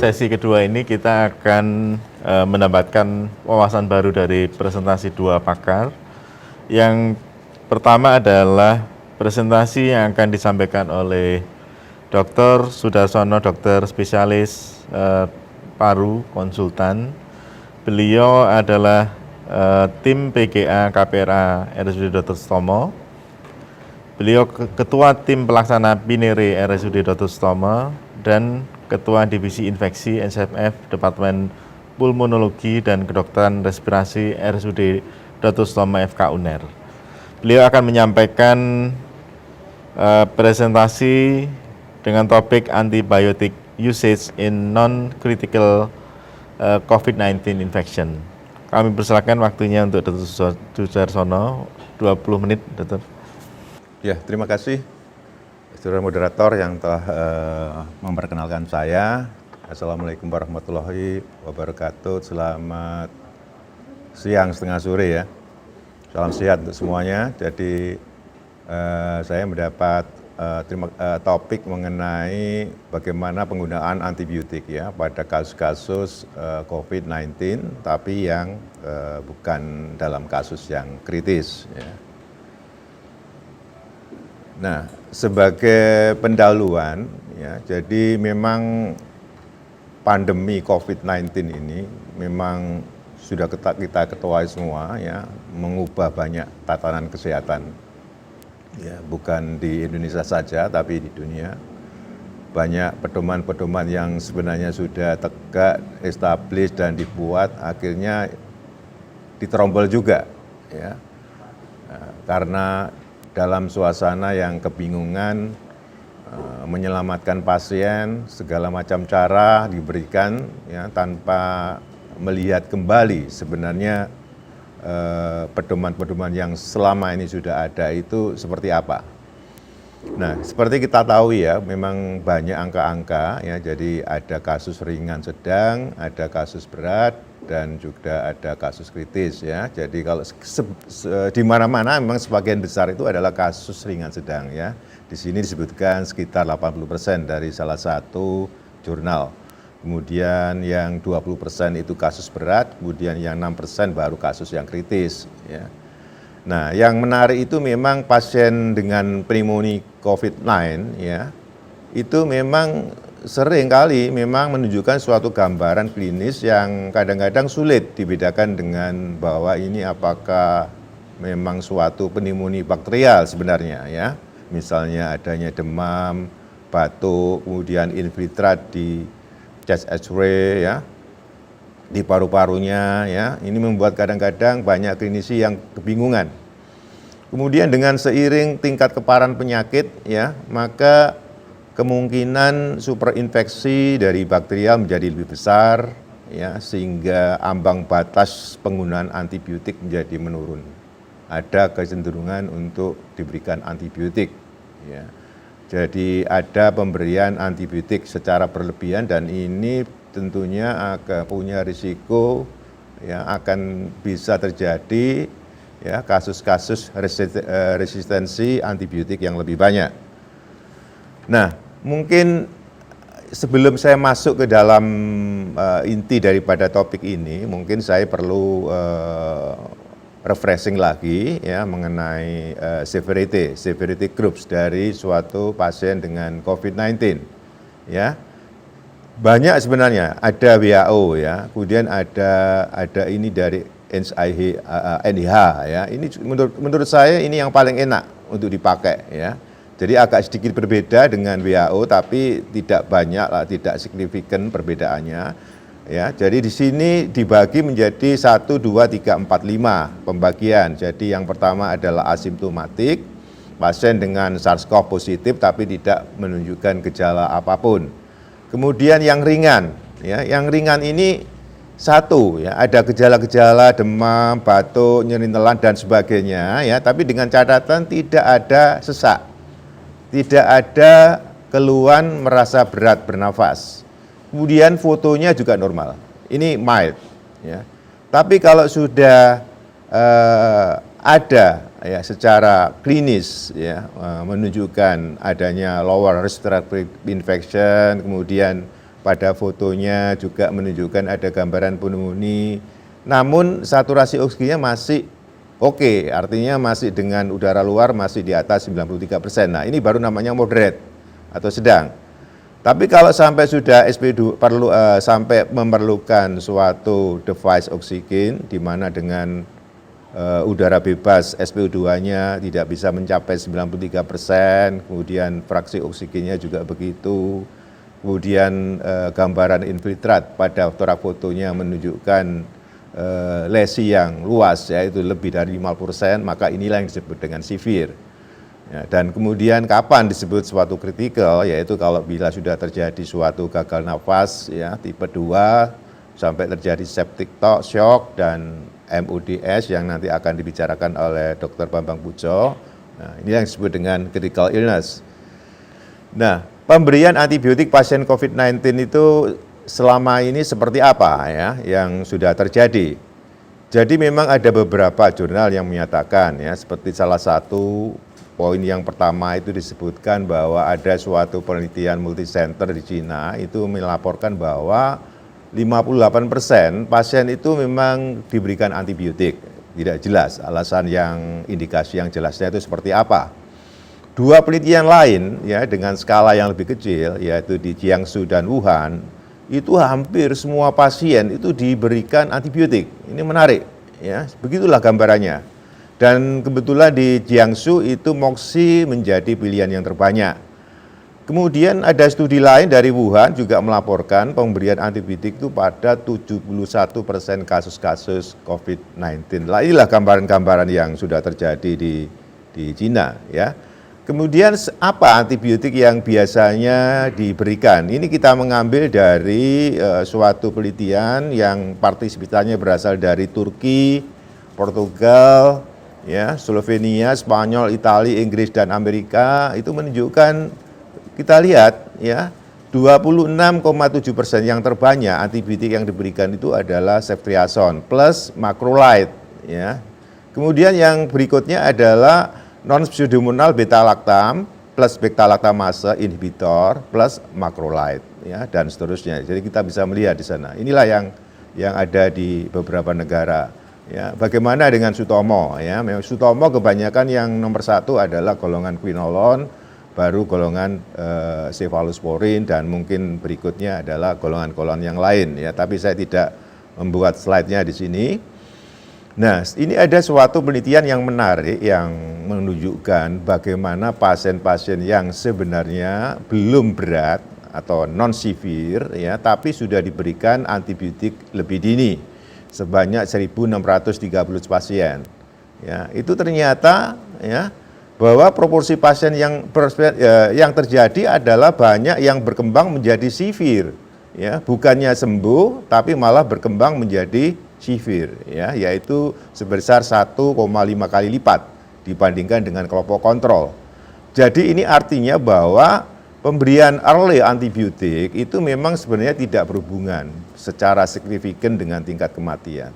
sesi kedua ini kita akan mendapatkan wawasan baru dari presentasi dua pakar. Yang pertama adalah presentasi yang akan disampaikan oleh Dr. Sudarsono, dokter spesialis paru konsultan. Beliau adalah tim PGA KPRA RSUD Dr. Sutomo. Beliau ketua tim pelaksana Binere RSUD Dr. Sutomo dan ketua divisi infeksi SFF Departemen Pulmonologi dan Kedokteran Respirasi RSUD Dr. Sutomo FK UNER. Beliau akan menyampaikan presentasi dengan topik antibiotic usage in non-critical COVID-19 infection. Kami persilakan waktunya untuk Dr. Sudarsono, 20 menit, Dr. Ya, terima kasih saudara moderator yang telah memperkenalkan saya. Assalamualaikum warahmatullahi wabarakatuh. Selamat siang setengah sore ya. Salam sehat untuk semuanya. Jadi saya mendapat topik mengenai bagaimana penggunaan antibiotik ya pada kasus-kasus COVID-19, tapi yang bukan dalam kasus yang kritis. Ya. Nah, sebagai pendahuluan, ya, jadi memang pandemi COVID-19 ini memang sudah kita ketahui semua, ya, mengubah banyak tatanan kesehatan, ya, bukan di Indonesia saja, tapi di dunia. Banyak pedoman-pedoman yang sebenarnya sudah tegak, established dan dibuat, akhirnya diterombol juga, ya, karena dalam suasana yang kebingungan, menyelamatkan pasien, segala macam cara diberikan ya, tanpa melihat kembali sebenarnya pedoman-pedoman yang selama ini sudah ada itu seperti apa. Nah, seperti kita tahu ya, memang banyak angka-angka ya, jadi ada kasus ringan sedang, ada kasus berat, dan juga ada kasus kritis ya. Jadi kalau di mana-mana memang sebagian besar itu adalah kasus ringan sedang ya. Di sini disebutkan sekitar 80% dari salah satu jurnal. Kemudian yang 20% itu kasus berat, kemudian yang 6% baru kasus yang kritis ya. Nah, yang menarik itu memang pasien dengan pneumonia COVID-19 ya. Itu memang sering kali memang menunjukkan suatu gambaran klinis yang kadang-kadang sulit dibedakan dengan bahwa ini apakah memang suatu pneumonia bakterial sebenarnya ya. Misalnya adanya demam, batuk, kemudian infiltrat di chest X-ray ya, di paru-parunya ya. Ini membuat kadang-kadang banyak klinisi yang kebingungan. Kemudian dengan seiring tingkat keparahan penyakit ya, maka kemungkinan superinfeksi dari bakterial menjadi lebih besar, ya, sehingga ambang batas penggunaan antibiotik menjadi menurun. Ada kecenderungan untuk diberikan antibiotik. Ya. Jadi ada pemberian antibiotik secara berlebihan dan ini tentunya akan punya risiko, ya, akan bisa terjadi ya, kasus-kasus resistensi antibiotik yang lebih banyak. Nah, mungkin sebelum saya masuk ke dalam inti daripada topik ini, mungkin saya perlu refreshing lagi ya mengenai severity groups dari suatu pasien dengan COVID-19. Ya, banyak sebenarnya, ada WHO ya, kemudian ada ini dari NIH ya. Ini menurut saya ini yang paling enak untuk dipakai ya. Jadi agak sedikit berbeda dengan WHO, tapi tidak banyak lah, tidak signifikan perbedaannya. Ya, jadi di sini dibagi menjadi 1, 2, 3, 4, 5 pembagian. Jadi yang pertama adalah asimptomatik, pasien dengan SARS-CoV positif tapi tidak menunjukkan gejala apapun. Kemudian yang ringan, ya, yang ringan ini satu, ya, ada gejala-gejala demam, batuk, nyeri telan dan sebagainya, ya, tapi dengan catatan tidak ada sesak. Tidak ada keluhan merasa berat bernafas. Kemudian fotonya juga normal. Ini mild. Ya. Tapi kalau sudah ada ya secara klinis ya menunjukkan adanya lower respiratory infection, kemudian pada fotonya juga menunjukkan ada gambaran pneumonia, namun saturasi oksigennya masih oke, artinya masih dengan udara luar masih di atas 93%. Nah, ini baru namanya moderate atau sedang. Tapi kalau sampai sudah SpO2 sampai memerlukan suatu device oksigen di mana dengan udara bebas SpO2-nya tidak bisa mencapai 93%, kemudian fraksi oksigennya juga begitu. Kemudian gambaran infiltrat pada torak fotonya menunjukkan lesi yang luas, yaitu lebih dari 50%, maka inilah yang disebut dengan severe. Ya, dan kemudian kapan disebut suatu kritikal, yaitu kalau bila sudah terjadi suatu gagal nafas ya tipe 2 sampai terjadi septic shock dan MUDS yang nanti akan dibicarakan oleh Dr. Bambang Pujo. Nah, ini yang disebut dengan critical illness. Nah, pemberian antibiotik pasien COVID-19 itu selama ini seperti apa ya yang sudah terjadi? Jadi memang ada beberapa jurnal yang menyatakan ya, seperti salah satu poin yang pertama itu disebutkan bahwa ada suatu penelitian multicenter di Cina itu melaporkan bahwa 58% pasien itu memang diberikan antibiotik. Tidak jelas alasan yang indikasi yang jelasnya itu seperti apa. Dua penelitian lain ya dengan skala yang lebih kecil yaitu di Jiangsu dan Wuhan itu hampir semua pasien itu diberikan antibiotik. Ini menarik ya, begitulah gambarannya. Dan kebetulan di Jiangsu itu moxi menjadi pilihan yang terbanyak. Kemudian ada studi lain dari Wuhan juga melaporkan pemberian antibiotik itu pada 71% kasus-kasus COVID-19. Lah inilah gambaran-gambaran yang sudah terjadi di Cina ya. Kemudian apa antibiotik yang biasanya diberikan? Ini kita mengambil dari suatu penelitian yang partisipannya berasal dari Turki, Portugal, ya, Slovenia, Spanyol, Italia, Inggris dan Amerika. Itu menunjukkan kita lihat ya 26,7% yang terbanyak antibiotik yang diberikan itu adalah ceftriaxone plus macrolide ya. Kemudian yang berikutnya adalah non-pseudomonal beta-lactam plus beta-lactamase inhibitor plus macrolide ya dan seterusnya. Jadi kita bisa melihat di sana. Inilah yang ada di beberapa negara. Ya, bagaimana dengan Sutomo ya? Memang Sutomo kebanyakan yang nomor 1 adalah golongan quinolone, baru golongan cephalosporin dan mungkin berikutnya adalah golongan-golongan yang lain ya. Tapi saya tidak membuat slide-nya di sini. Nah, ini ada suatu penelitian yang menarik yang menunjukkan bagaimana pasien-pasien yang sebenarnya belum berat atau non-severe ya, tapi sudah diberikan antibiotik lebih dini sebanyak 1.630 pasien. Ya, itu ternyata ya bahwa proporsi pasien yang terjadi adalah banyak yang berkembang menjadi severe ya, bukannya sembuh tapi malah berkembang menjadi severe ya, yaitu sebesar 1,5 kali lipat dibandingkan dengan kelompok kontrol. Jadi ini artinya bahwa pemberian early antibiotik itu memang sebenarnya tidak berhubungan secara signifikan dengan tingkat kematian.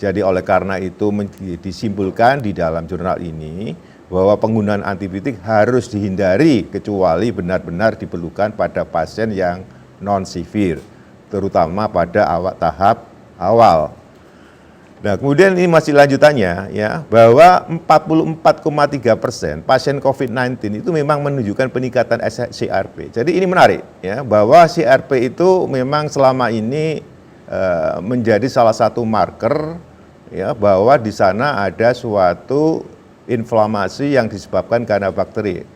Jadi oleh karena itu disimpulkan di dalam jurnal ini bahwa penggunaan antibiotik harus dihindari kecuali benar-benar diperlukan pada pasien yang non-severe, terutama pada tahap awal. Nah, kemudian ini masih lanjutannya ya, bahwa 44,3% pasien COVID-19 itu memang menunjukkan peningkatan CRP. Jadi ini menarik ya, bahwa CRP itu memang selama ini menjadi salah satu marker ya bahwa di sana ada suatu inflamasi yang disebabkan karena bakteri.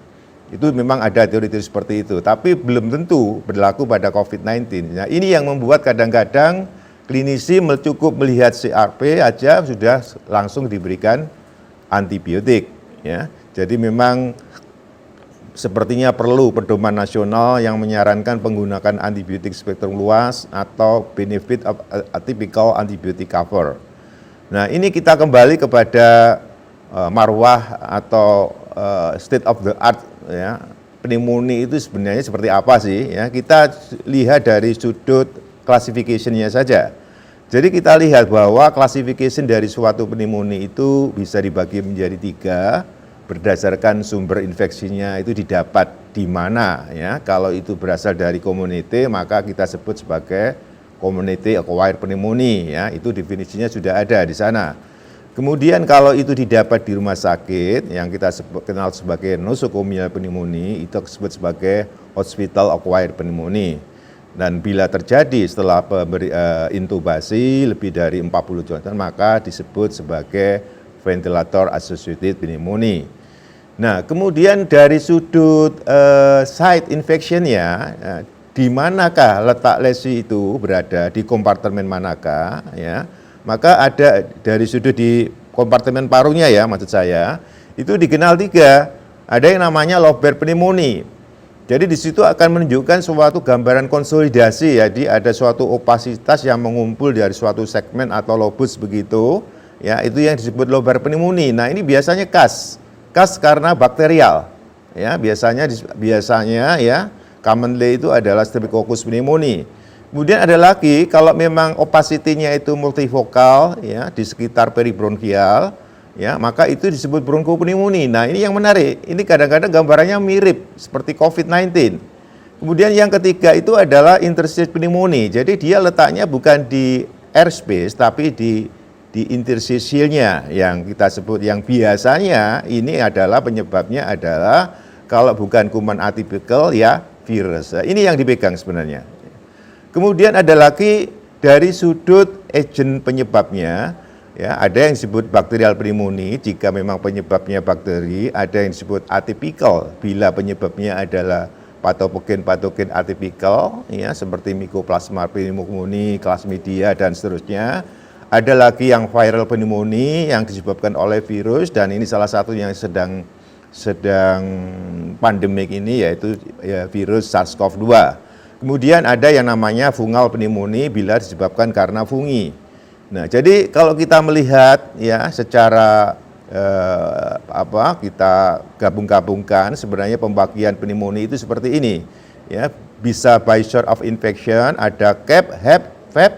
Itu memang ada teori-teori seperti itu, tapi belum tentu berlaku pada COVID-19. Nah, ini yang membuat kadang-kadang klinisi cukup melihat CRP aja sudah langsung diberikan antibiotik ya. Jadi memang sepertinya perlu pedoman nasional yang menyarankan penggunaan antibiotik spektrum luas atau benefit of atypical antibiotic cover. Nah, ini kita kembali kepada marwah atau state of the art ya. Pneumonia itu sebenarnya seperti apa sih ya? Kita lihat dari sudut classification-nya saja. Jadi kita lihat bahwa classification dari suatu pneumonia itu bisa dibagi menjadi 3 berdasarkan sumber infeksinya itu didapat di mana ya. Kalau itu berasal dari community maka kita sebut sebagai community acquired pneumonia ya. Itu definisinya sudah ada di sana. Kemudian kalau itu didapat di rumah sakit yang kita kenal sebagai nosocomial pneumonia itu disebut sebagai hospital acquired pneumonia. Dan bila terjadi setelah intubasi lebih dari 40 jam maka disebut sebagai ventilator associated pneumonia. Nah, kemudian dari sudut site infection-nya, di manakah letak lesi itu berada, di kompartemen manakah, ya, maka ada dari sudut di kompartemen parunya ya, maksud saya, itu dikenal 3, ada yang namanya lobar pneumonia. Jadi di situ akan menunjukkan suatu gambaran konsolidasi, jadi ada suatu opasitas yang mengumpul dari suatu segmen atau lobus begitu, ya itu yang disebut lobar pneumonia. Nah ini biasanya kas karena bakterial, ya biasanya ya commonly itu adalah Streptococcus pneumoniae. Kemudian ada lagi kalau memang opasitinya itu multivokal, ya di sekitar peribronkial, ya maka itu disebut bronkopneumonia. Nah ini yang menarik, ini kadang-kadang gambarannya mirip seperti COVID-19. Kemudian yang ketiga itu adalah interstitial pneumonia, jadi dia letaknya bukan di airspace tapi di interstitialnya yang kita sebut, yang biasanya ini adalah penyebabnya adalah kalau bukan kuman atipikal ya virus. Ini yang dipegang sebenarnya. Kemudian ada lagi dari sudut agent penyebabnya. Ya, ada yang disebut bakterial pneumonia jika memang penyebabnya bakteri, ada yang disebut atipikal bila penyebabnya adalah patogen atipikal, ya seperti Mycoplasma pneumoniae, Plasmodium dan seterusnya. Ada lagi yang viral pneumonia yang disebabkan oleh virus dan ini salah satu yang sedang pandemik ini yaitu ya, virus SARS-CoV-2. Kemudian ada yang namanya fungal pneumonia bila disebabkan karena fungi. Nah, jadi kalau kita melihat ya secara kita gabung-gabungkan sebenarnya pembagian pneumonia itu seperti ini. Ya, bisa by source of infection, ada CAP, HEP, VEP,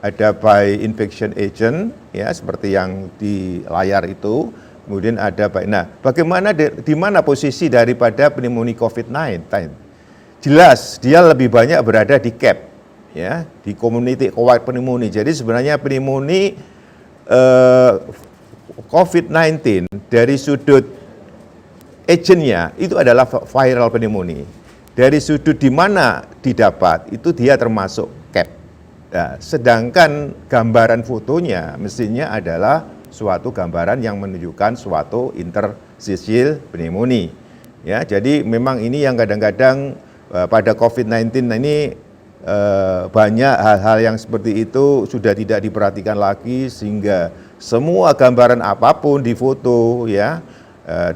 ada by infection agent ya seperti yang di layar itu. Kemudian ada bagaimana di mana posisi daripada pneumonia COVID-19? Jelas dia lebih banyak berada di CAP. Ya, di community acquired pneumonia. Jadi sebenarnya pneumonia COVID-19 dari sudut agentnya itu adalah viral pneumonia. Dari sudut di mana didapat itu dia termasuk CAP. Nah, sedangkan gambaran fotonya mestinya adalah suatu gambaran yang menunjukkan suatu interstitial pneumonia. Ya, jadi memang ini yang kadang-kadang pada COVID-19 ini banyak hal-hal yang seperti itu sudah tidak diperhatikan lagi sehingga semua gambaran apapun di foto ya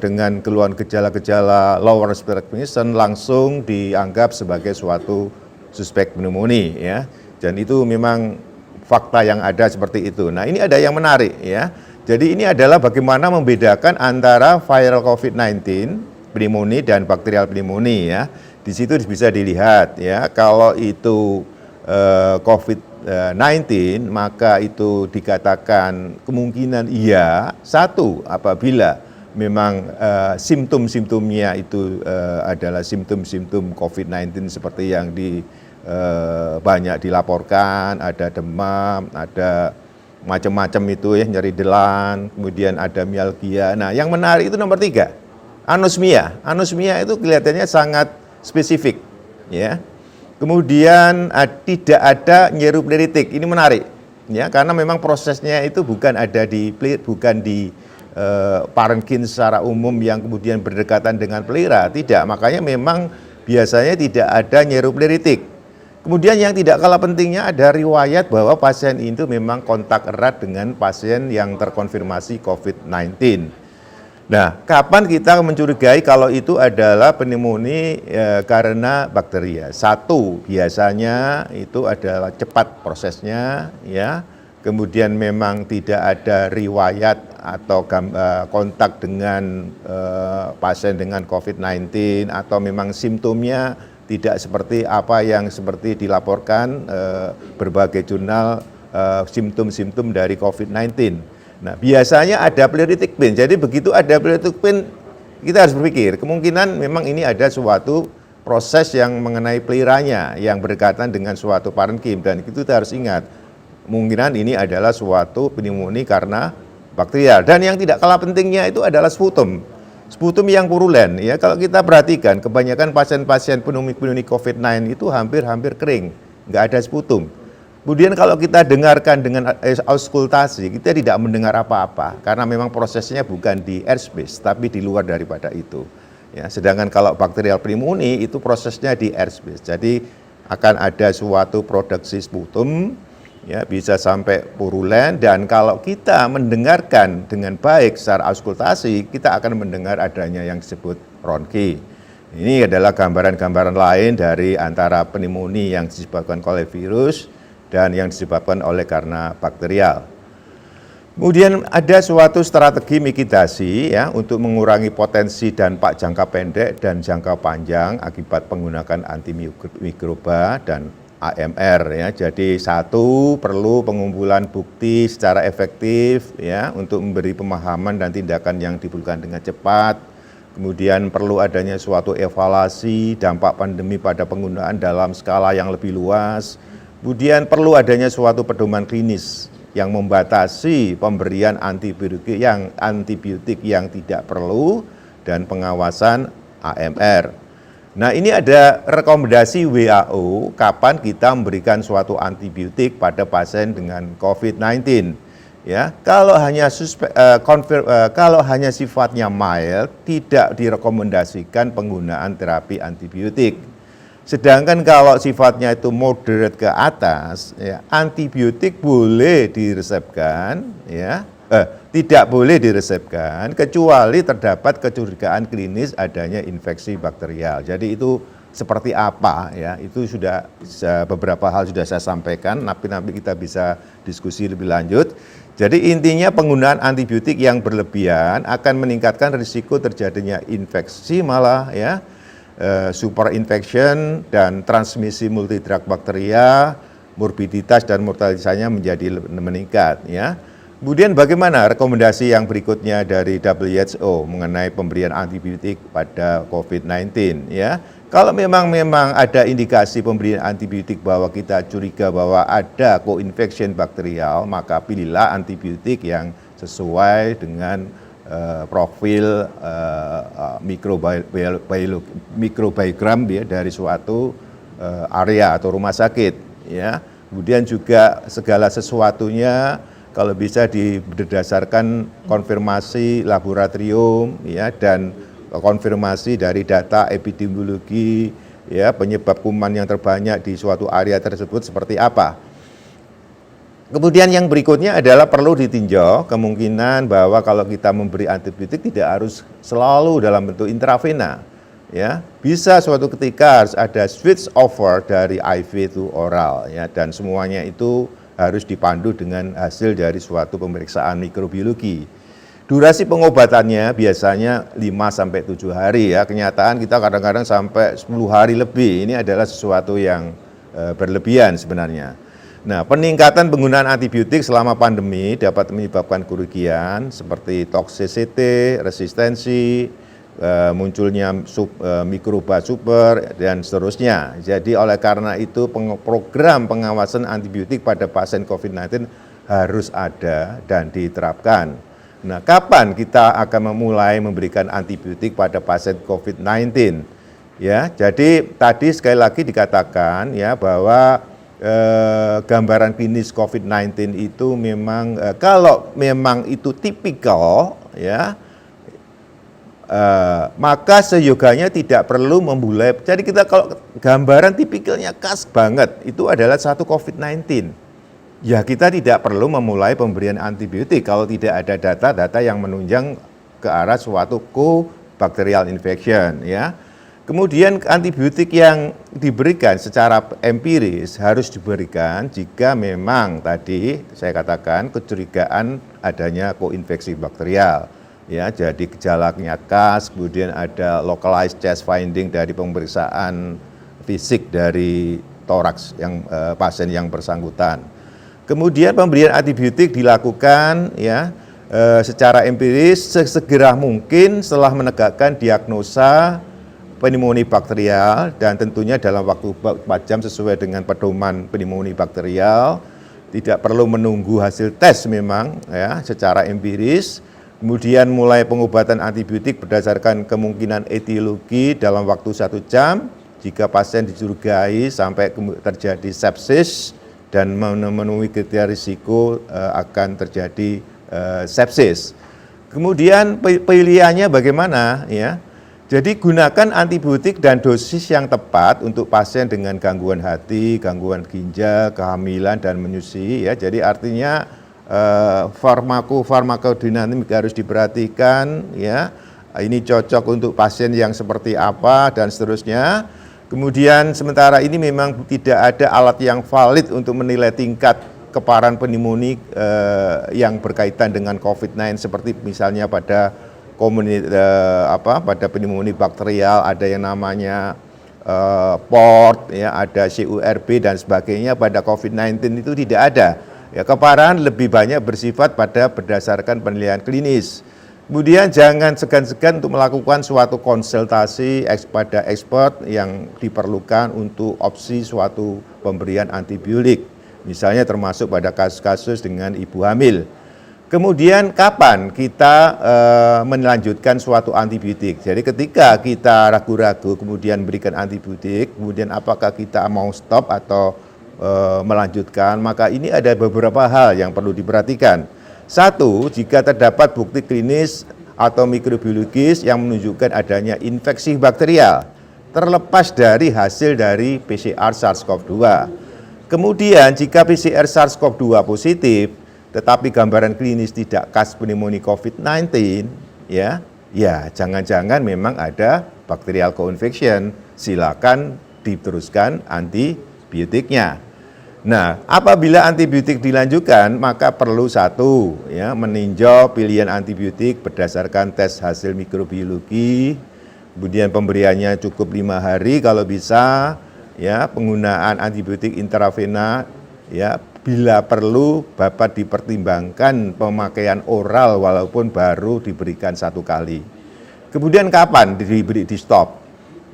dengan keluhan gejala-gejala lower respiratory syndrome langsung dianggap sebagai suatu suspek pneumonia ya. Dan itu memang fakta yang ada seperti itu. Nah, ini ada yang menarik ya. Jadi ini adalah bagaimana membedakan antara viral COVID-19 pneumonia dan bakterial pneumonia ya. Di situ bisa dilihat ya, kalau itu COVID-19 maka itu dikatakan kemungkinan iya satu apabila memang simptom-simptomnya itu adalah simptom-simptom COVID-19 seperti yang banyak dilaporkan, ada demam, ada macam-macam itu ya, nyeri delan, kemudian ada mialgia. Nah yang menarik itu nomor 3, anosmia. Anosmia itu kelihatannya sangat spesifik, ya. Kemudian tidak ada nyerupneritik, ini menarik, ya, karena memang prosesnya itu bukan di parenkin secara umum yang kemudian berdekatan dengan pleura, tidak. Makanya memang biasanya tidak ada nyerupneritik. Kemudian yang tidak kalah pentingnya ada riwayat bahwa pasien itu memang kontak erat dengan pasien yang terkonfirmasi COVID-19. Nah, kapan kita mencurigai kalau itu adalah pneumonia karena bakteri? Satu, biasanya itu adalah cepat prosesnya, ya. Kemudian memang tidak ada riwayat atau kontak dengan pasien dengan COVID-19 atau memang simptomnya tidak seperti apa yang seperti dilaporkan berbagai jurnal simptom-simptom dari COVID-19. Nah, biasanya ada pleuritic pain. Jadi begitu ada pleuritic pain, kita harus berpikir kemungkinan memang ini ada suatu proses yang mengenai peliranya yang berdekatan dengan suatu parenkim, dan itu kita harus ingat kemungkinan ini adalah suatu pneumonia karena bakterial. Dan yang tidak kalah pentingnya itu adalah sputum yang purulen. Ya, kalau kita perhatikan kebanyakan pasien-pasien pneumonia COVID-19 itu hampir kering, nggak ada sputum. Kemudian kalau kita dengarkan dengan auskultasi, kita tidak mendengar apa-apa karena memang prosesnya bukan di airspace tapi di luar daripada itu. Ya, sedangkan kalau bakterial pneumonia itu prosesnya di airspace. Jadi akan ada suatu produksi sputum, ya, bisa sampai purulen, dan kalau kita mendengarkan dengan baik secara auskultasi, kita akan mendengar adanya yang disebut ronki. Ini adalah gambaran-gambaran lain dari antara pneumonia yang disebabkan oleh virus dan yang disebabkan oleh karena bakterial. Kemudian ada suatu strategi mitigasi, ya, untuk mengurangi potensi dampak jangka pendek dan jangka panjang akibat penggunaan antimikroba dan AMR, ya. Jadi satu, perlu pengumpulan bukti secara efektif, ya, untuk memberi pemahaman dan tindakan yang diperlukan dengan cepat. Kemudian perlu adanya suatu evaluasi dampak pandemi pada penggunaan dalam skala yang lebih luas. Kemudian perlu adanya suatu pedoman klinis yang membatasi pemberian antibiotik yang tidak perlu dan pengawasan AMR. Nah, ini ada rekomendasi WHO kapan kita memberikan suatu antibiotik pada pasien dengan COVID-19. Ya, kalau hanya sifatnya mild, tidak direkomendasikan penggunaan terapi antibiotik. Sedangkan kalau sifatnya itu moderate ke atas, ya, antibiotik boleh diresepkan, ya, tidak boleh diresepkan kecuali terdapat kecurigaan klinis adanya infeksi bakterial. Jadi itu seperti apa, ya, itu sudah beberapa hal sudah saya sampaikan, nanti kita bisa diskusi lebih lanjut. Jadi intinya penggunaan antibiotik yang berlebihan akan meningkatkan risiko terjadinya infeksi malah, ya, super infection dan transmisi multidrug bakteria, morbiditas dan mortalitasnya menjadi meningkat, ya. Kemudian bagaimana rekomendasi yang berikutnya dari WHO mengenai pemberian antibiotik pada COVID-19, ya. Kalau memang ada indikasi pemberian antibiotik bahwa kita curiga bahwa ada co-infection bakterial, maka pilihlah antibiotik yang sesuai dengan profil mikrobiogram, ya, dari suatu area atau rumah sakit, ya. Kemudian juga segala sesuatunya kalau bisa berdasarkan konfirmasi laboratorium, ya, dan konfirmasi dari data epidemiologi, ya, penyebab kuman yang terbanyak di suatu area tersebut seperti apa. Kemudian yang berikutnya adalah perlu ditinjau kemungkinan bahwa kalau kita memberi antibiotik tidak harus selalu dalam bentuk intravena, ya. Bisa suatu ketika harus ada switch over dari IV to oral, ya, dan semuanya itu harus dipandu dengan hasil dari suatu pemeriksaan mikrobiologi. Durasi pengobatannya biasanya 5-7 hari, ya. Kenyataan kita kadang-kadang sampai 10 hari lebih. Ini adalah sesuatu yang berlebihan sebenarnya. Nah, peningkatan penggunaan antibiotik selama pandemi dapat menyebabkan kerugian seperti toksisitas, resistensi, munculnya mikroba super, dan seterusnya. Jadi oleh karena itu program pengawasan antibiotik pada pasien COVID-19 harus ada dan diterapkan. Nah, kapan kita akan memulai memberikan antibiotik pada pasien COVID-19? Ya, jadi tadi sekali lagi dikatakan, ya, bahwa gambaran klinis COVID-19 itu memang kalau memang itu tipikal, ya, maka seyoganya tidak perlu memulai. Jadi kita kalau gambaran tipikalnya khas banget itu adalah satu COVID-19, ya, kita tidak perlu memulai pemberian antibiotik kalau tidak ada data-data yang menunjang ke arah suatu co-bacterial infection, ya. Kemudian antibiotik yang diberikan secara empiris harus diberikan jika memang tadi saya katakan kecurigaan adanya koinfeksi bakterial, ya. Jadi gejalanya khas, kemudian ada localized chest finding dari pemeriksaan fisik dari toraks yang pasien yang bersangkutan. Kemudian pemberian antibiotik dilakukan, ya, secara empiris sesegera mungkin setelah menegakkan diagnosa pneumonia bakterial, dan tentunya dalam waktu 4 jam sesuai dengan pedoman pneumonia bakterial, tidak perlu menunggu hasil tes memang ya secara empiris. Kemudian mulai pengobatan antibiotik berdasarkan kemungkinan etiologi dalam waktu 1 jam jika pasien dicurigai sampai terjadi sepsis dan memenuhi kriteria risiko akan terjadi sepsis. Kemudian pilihannya bagaimana ya? Jadi gunakan antibiotik dan dosis yang tepat untuk pasien dengan gangguan hati, gangguan ginjal, kehamilan dan menyusui ya. Jadi artinya farmakodinamik harus diperhatikan ya. Ini cocok untuk pasien yang seperti apa dan seterusnya. Kemudian sementara ini memang tidak ada alat yang valid untuk menilai tingkat keparahan pneumonia yang berkaitan dengan COVID-19 seperti misalnya pada pada pneumonia bakterial ada yang namanya port ya, ada CURB dan sebagainya. Pada COVID-19 itu tidak ada. Ya, keparahan lebih banyak bersifat pada berdasarkan penilaian klinis. Kemudian jangan segan-segan untuk melakukan suatu konsultasi pada expert yang diperlukan untuk opsi suatu pemberian antibiotik. Misalnya termasuk pada kasus-kasus dengan ibu hamil. Kemudian kapan kita melanjutkan suatu antibiotik? Jadi ketika kita ragu-ragu kemudian berikan antibiotik, kemudian apakah kita mau stop atau melanjutkan, maka ini ada beberapa hal yang perlu diperhatikan. Satu, jika terdapat bukti klinis atau mikrobiologis yang menunjukkan adanya infeksi bakterial, terlepas dari hasil dari PCR SARS-CoV-2. Kemudian jika PCR SARS-CoV-2 positif, tetapi gambaran klinis tidak khas pneumonia COVID-19, ya jangan-jangan memang ada bacterial co-infection, silakan diteruskan antibiotiknya. Nah, apabila antibiotik dilanjutkan, maka perlu satu, ya, meninjau pilihan antibiotik berdasarkan tes hasil mikrobiologi, kemudian pemberiannya cukup 5 hari kalau bisa, ya, penggunaan antibiotik intravena, ya, bila perlu dapat dipertimbangkan pemakaian oral walaupun baru diberikan 1 kali. Kemudian kapan diberi di stop?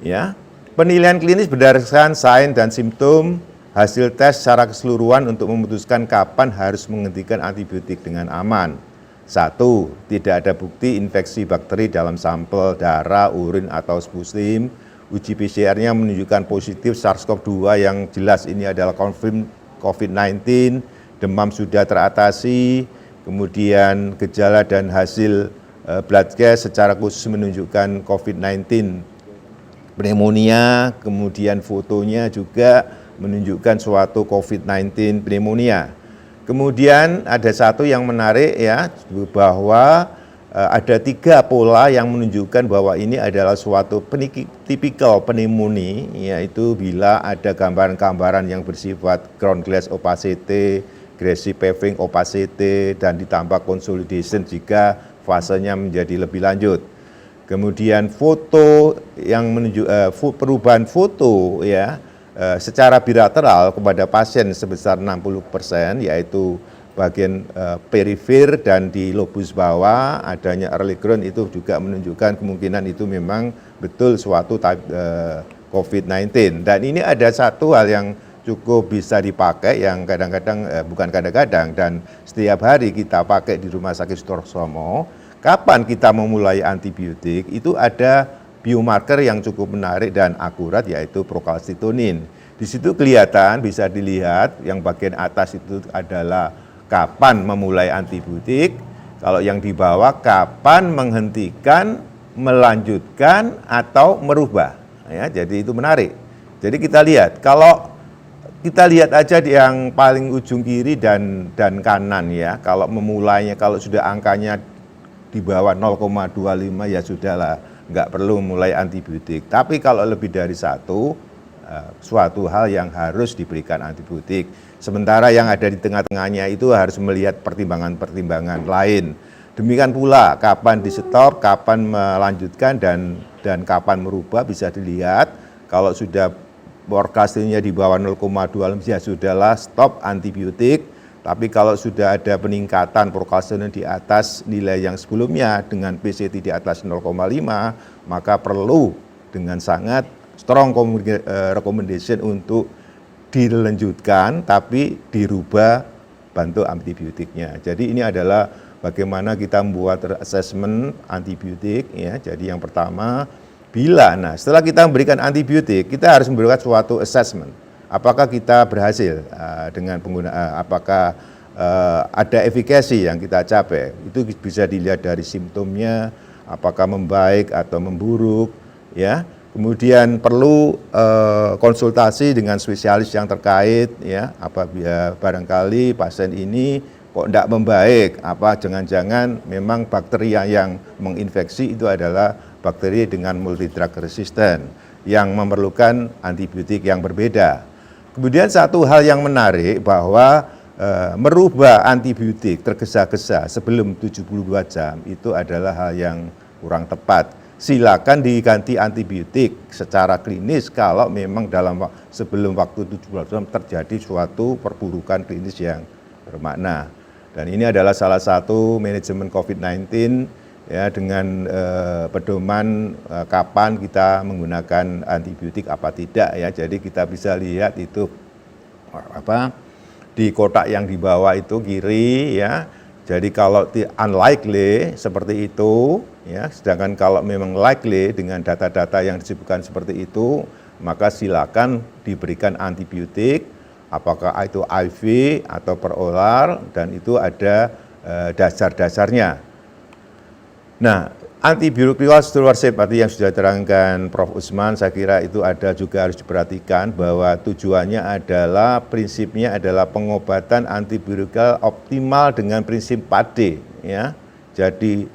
Ya, penilaian klinis berdasarkan sign dan simptom, hasil tes secara keseluruhan untuk memutuskan kapan harus menghentikan antibiotik dengan aman. 1. Tidak ada bukti infeksi bakteri dalam sampel darah, urin, atau sputum. Uji PCR-nya menunjukkan positif SARS-CoV-2 yang jelas ini adalah confirm COVID-19, demam sudah teratasi, kemudian gejala dan hasil blood gas secara khusus menunjukkan COVID-19 pneumonia, kemudian fotonya juga menunjukkan suatu COVID-19 pneumonia. Kemudian ada satu yang menarik ya, bahwa ada 3 pola yang menunjukkan bahwa ini adalah suatu tipikal pneumonia, yaitu bila ada gambaran-gambaran yang bersifat ground glass opacity, greasy paving opacity, dan ditambah consolidation jika fasenya menjadi lebih lanjut. Kemudian foto yang perubahan foto ya, secara bilateral kepada pasien sebesar 60%, yaitu bagian perifer dan di lobus bawah adanya early ground, itu juga menunjukkan kemungkinan itu memang betul suatu COVID-19. Dan ini ada satu hal yang cukup bisa dipakai yang kadang-kadang, bukan kadang-kadang, dan setiap hari kita pakai di Rumah Sakit Sutosomo. Kapan kita memulai antibiotik, itu ada biomarker yang cukup menarik dan akurat, yaitu procalcitonin. Di situ kelihatan, bisa dilihat, yang bagian atas itu adalah kapan memulai antibiotik, kalau yang di bawah kapan menghentikan, melanjutkan, atau merubah. Ya, jadi itu menarik. Jadi kita lihat, kalau kita lihat aja di yang paling ujung kiri dan kanan ya, kalau memulainya, kalau sudah angkanya di bawah 0,25 ya sudahlah, nggak perlu mulai antibiotik. Tapi kalau lebih dari 1, suatu hal yang harus diberikan antibiotik. Sementara yang ada di tengah-tengahnya itu harus melihat pertimbangan-pertimbangan lain. Demikian pula kapan di stop, kapan melanjutkan, dan kapan merubah bisa dilihat. Kalau sudah forecastingnya di bawah 0,25 ya sudahlah, stop antibiotik. Tapi kalau sudah ada peningkatan prokausioner di atas nilai yang sebelumnya dengan PCT di atas 0,5, maka perlu dengan sangat strong recommendation untuk dilanjutkan tapi dirubah bentuk antibiotiknya. Jadi ini adalah bagaimana kita membuat assessment antibiotik ya. Jadi yang pertama setelah kita memberikan antibiotik, kita harus memberikan suatu assessment. Apakah kita berhasil dengan penggunaan, apakah ada efikasi yang kita capai. Itu bisa dilihat dari simptomnya, apakah membaik atau memburuk, ya. Kemudian perlu konsultasi dengan spesialis yang terkait, ya. Apabila barangkali pasien ini kok tidak membaik, apa jangan-jangan memang bakteri yang menginfeksi itu adalah bakteri dengan multidrug resistant yang memerlukan antibiotik yang berbeda. Kemudian satu hal yang menarik bahwa merubah antibiotik tergesa-gesa sebelum 72 jam itu adalah hal yang kurang tepat. Silakan diganti antibiotik secara klinis kalau memang sebelum waktu 72 jam terjadi suatu perburukan klinis yang bermakna. Dan ini adalah salah satu manajemen COVID-19 ya, dengan pedoman kapan kita menggunakan antibiotik apa tidak ya. Jadi kita bisa lihat itu di kotak yang di bawah itu kiri ya. Jadi kalau unlikely seperti itu ya, sedangkan kalau memang likely dengan data-data yang disebutkan seperti itu, maka silakan diberikan antibiotik, apakah itu IV atau peroral, dan itu ada dasar-dasarnya. Nah, antibiotik seperti yang sudah diterangkan Prof. Usman, saya kira itu ada juga harus diperhatikan bahwa tujuannya adalah, prinsipnya adalah pengobatan antibiotika optimal dengan prinsip 4D. Ya. Jadi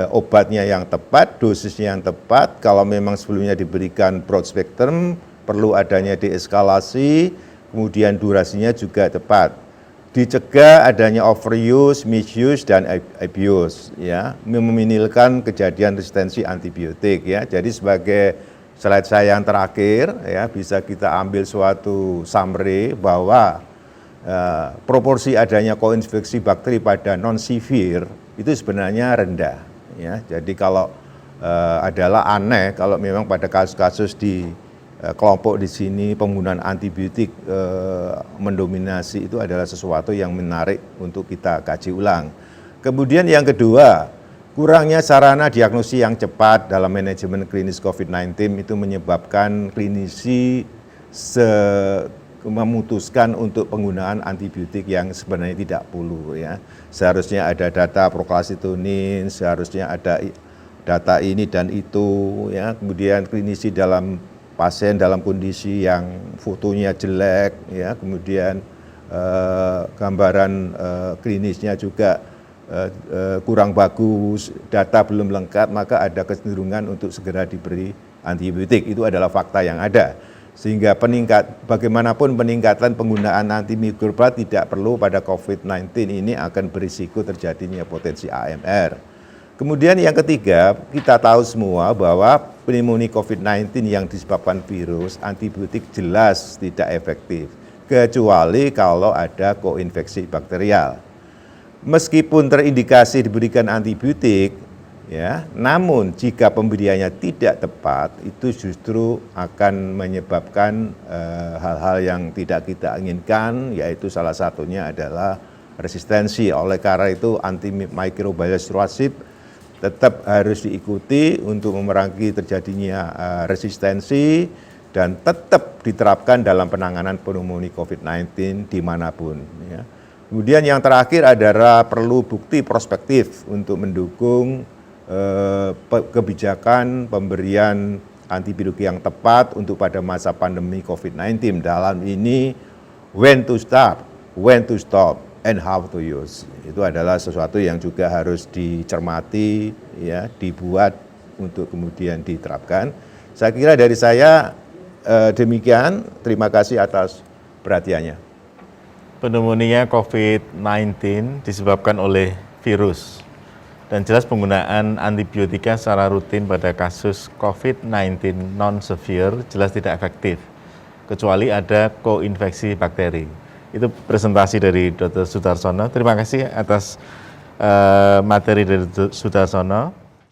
obatnya yang tepat, dosisnya yang tepat, kalau memang sebelumnya diberikan broad spectrum, perlu adanya deeskalasi, kemudian durasinya juga tepat. Dicegah adanya overuse, misuse, dan abuse, ya, meminimalisir kejadian resistensi antibiotik, ya. Jadi sebagai slide saya yang terakhir, ya, bisa kita ambil suatu summary bahwa proporsi adanya koinfeksi bakteri pada non-severe itu sebenarnya rendah, ya. Jadi kalau adalah aneh kalau memang pada kasus-kasus di kelompok di sini penggunaan antibiotik mendominasi, itu adalah sesuatu yang menarik untuk kita kaji ulang. Kemudian yang kedua, kurangnya sarana diagnosis yang cepat dalam manajemen klinis COVID-19 itu menyebabkan klinisi memutuskan untuk penggunaan antibiotik yang sebenarnya tidak perlu, ya. Seharusnya ada data procalcitonin, seharusnya ada data ini dan itu, ya. Kemudian klinisi dalam pasien dalam kondisi yang fotonya jelek, ya, kemudian gambaran klinisnya juga kurang bagus, data belum lengkap, maka ada kecenderungan untuk segera diberi antibiotik. Itu adalah fakta yang ada. Sehingga bagaimanapun peningkatan penggunaan antimikrobal tidak perlu pada COVID-19 ini akan berisiko terjadinya potensi AMR. Kemudian yang ketiga, kita tahu semua bahwa pneumonia COVID-19 yang disebabkan virus, antibiotik jelas tidak efektif, kecuali kalau ada koinfeksi bakterial. Meskipun terindikasi diberikan antibiotik, ya, namun jika pemberiannya tidak tepat, itu justru akan menyebabkan hal-hal yang tidak kita inginkan, yaitu salah satunya adalah resistensi. Oleh karena itu antimicrobial stewardship tetap harus diikuti untuk memerangi terjadinya resistensi dan tetap diterapkan dalam penanganan pneumonia COVID-19 dimanapun. Ya. Kemudian yang terakhir adalah perlu bukti prospektif untuk mendukung kebijakan pemberian antibiotik yang tepat untuk pada masa pandemi COVID-19. Dalam ini when to start, when to stop, and how to use. Itu adalah sesuatu yang juga harus dicermati, ya, dibuat untuk kemudian diterapkan. Saya kira dari saya demikian. Terima kasih atas perhatiannya. Pneumonia COVID-19 disebabkan oleh virus. Dan jelas penggunaan antibiotika secara rutin pada kasus COVID-19 non-severe jelas tidak efektif, kecuali ada koinfeksi bakteri. Itu presentasi dari Dr. Sudarsono. Terima kasih atas materi dari Dr. Sudarsono.